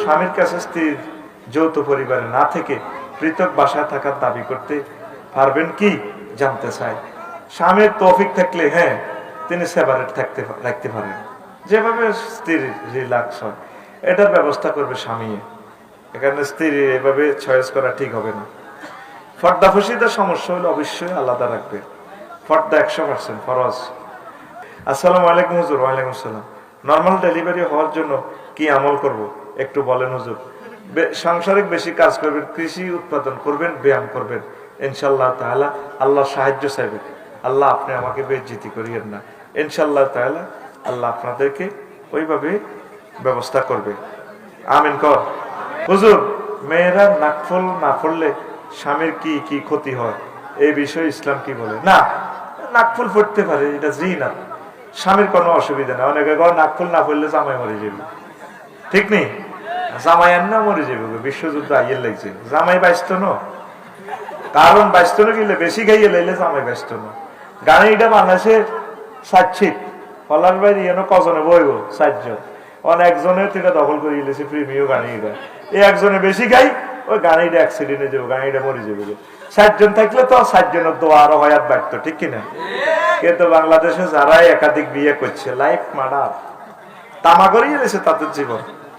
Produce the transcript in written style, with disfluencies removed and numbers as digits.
স্বামীর কাছে স্ত্রীর যৌথ পরিবারে না থেকে পৃথক বাসায় থাকার দাবি করতে পারবেন কি জানতে চাই। স্বামীর তৌফিক থাকলে হ্যাঁ তিনি সেপারেট রাখতে পারেন, যেভাবে স্ত্রীর রিল্যাক্স হয় এটার ব্যবস্থা করবে স্বামী। এখানে স্ত্রী এভাবে চয়েস করা ঠিক হবে না। পর্দা ফসিদার সমস্যা হলে অবশ্যই আলাদা রাখবে। পর্দা 100% ফরজ। আসসালামু আলাইকুম হুজুর। ওয়ালাইকুম আসসালাম। নর্মাল ডেলিভারি হওয়ার জন্য কি আমল করব একটু বলেন হুজুর। সাংসারিক বেশি কাজ করবেন, কৃষি উৎপাদন করবেন, ব্যায়াম করবেন, ইনশাআল্লাহ তাআলা আল্লাহর সাহায্য চাইবেন। আল্লাহ আপনি আমাকে বেইজ্জতি করিয়েন না, ইনশাআল্লাহ তাআলা আল্লাহ আপনাদেরকে ওইভাবে ব্যবস্থা করবে। আমিন কর। হুজুর, মেয়েরা নাকফল না পড়লে স্বামীর কি কি ক্ষতি হয় এই বিষয়ে ইসলাম কি বলে? না, নাকফুল পড়তে পারে, এটা জিনাত, স্বামীর কোনো অসুবিধা নেই। অনেকে নাকফুল না পড়লে জামাই মরে যাবে, ঠিক নেই? জামাই আর না মরে যাবে, বিশ্বযুদ্ধ আইয়ের লাগছে, জামাই ব্যস্ত ন, কারণ ব্যস্ত না গেলে বেশি গাইয়ে লাইলে জামাই ব্যস্ত ন। গানে এটা বাংলাদেশে সাচ্ছিত ফলার বাইরে এনে কজনে বইব 4 জন, একজনে এটা দখল করে গেলেছে প্রেমীয় গানে। এটা এই একজনে বেশি গাই, ওই গাড়িটা অ্যাক্সিডেন্টে যাবো, গাড়িটা মরে যাবে। 4 জন থাকলে তো 4 জনের দোয়া আরো হয়াত বাড়তো, ঠিক কিনা? কিন্তু বাংলাদেশে যারা একাধিক বিয়ে করছে লাইফ মার্ডার, তামা করিয়ে গেছে তাদের জীবন।